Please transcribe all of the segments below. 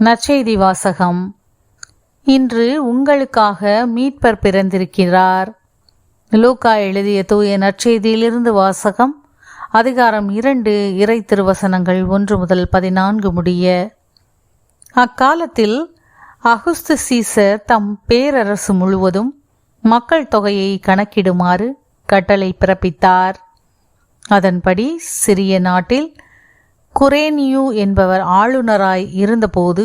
நற்செய்தி வாசகம். இன்று உங்களுக்காக மீட்பர் பிறந்திருக்கிறார். லூக்கா எழுதிய தூய நற்செய்தியிலிருந்து வாசகம். அதிகாரம் 2, இறை திருவசனங்கள் 1 முதல் 14 முடிய. அக்காலத்தில் அகுஸ்து சீசர் தம் பேரரசு முழுவதும் மக்கள் தொகையை கணக்கிடுமாறு கட்டளை பிறப்பித்தார். அதன்படி சிறிய நாட்டில் குரேனியு என்பவர் ஆளுநராய் இருந்தபோது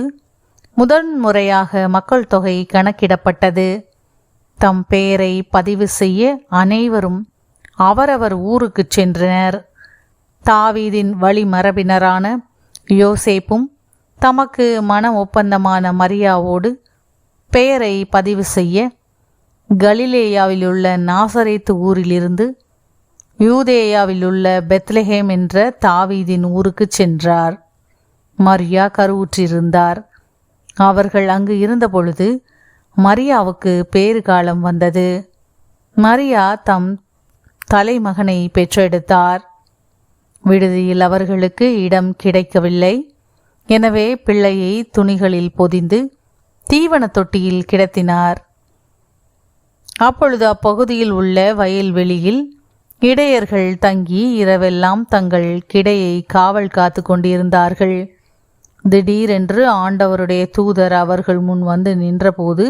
முதன்முறையாக மக்கள் தொகை கணக்கிடப்பட்டது. தம் பெயரை பதிவு செய்ய அனைவரும் அவரவர் ஊருக்கு சென்றனர். தாவீதின் வழிமரபினரான யோசேப்பும் தமக்கு மன ஒப்பந்தமான மரியாவோடு பெயரை பதிவு செய்ய கலிலேயாவிலுள்ள நாசரேத்து ஊரிலிருந்து யூதேயாவிலுள்ள பெத்லஹேம் என்ற தாவீதின் ஊருக்கு சென்றார். மரியா கருவுற்றிருந்தார். அவர்கள் அங்கு இருந்தபொழுது மரியாவுக்கு பேறுகாலம் வந்தது. மரியா தம் தலைமகனை பெற்றெடுத்தார். விடுதியில் அவர்களுக்கு இடம் கிடைக்கவில்லை. எனவே பிள்ளையை துணிகளில் பொதிந்து தீவன தொட்டியில் கிடத்தினார். அப்பொழுது அப்பகுதியில் உள்ள வயல்வெளியில் இடையர்கள் தங்கி இரவெல்லாம் தங்கள் கிடையை காவல் காத்து கொண்டிருந்தார்கள். திடீரென்று ஆண்டவருடைய தூதர் அவர்கள் முன் வந்து நின்றபோது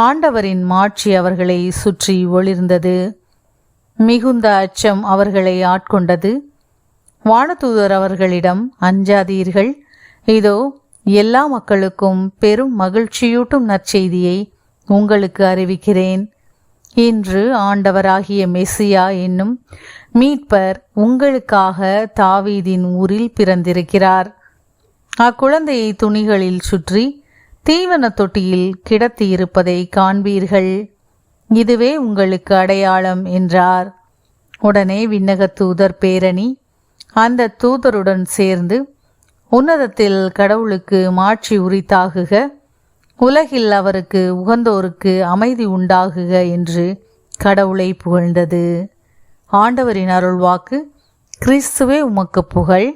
ஆண்டவரின் மாட்சி அவர்களை சுற்றி ஒளிர்ந்தது. மிகுந்த அச்சம் அவர்களை ஆட்கொண்டது. வானதூதர் அவர்களிடம், அஞ்சாதீர்கள், இதோ எல்லா மக்களுக்கும் பெரும் மகிழ்ச்சியூட்டும் நற்செய்தியை உங்களுக்கு அறிவிக்கிறேன். இன்று ஆண்டவராகிய மெசியா என்னும் மீட்பர் உங்களுக்காக தாவீதின் ஊரில் பிறந்திருக்கிறார். அக்குழந்தையை துணிகளில் சுற்றி தீவன தொட்டியில் கிடத்தியிருப்பதை காண்பீர்கள். இதுவே உங்களுக்கு அடையாளம் என்றார். உடனே விண்ணக தூதர் பேரணி அந்த தூதருடன் சேர்ந்து, உன்னதத்தில் கடவுளுக்கு மாட்சி உரித்தாகுக, உலகில் அவருக்கு உகந்தோருக்கு அமைதி உண்டாகுக என்று கடவுளை புகழ்ந்தது. ஆண்டவரின் அருள்வாக்கு. கிறிஸ்துவே உமக்கு புகழ்.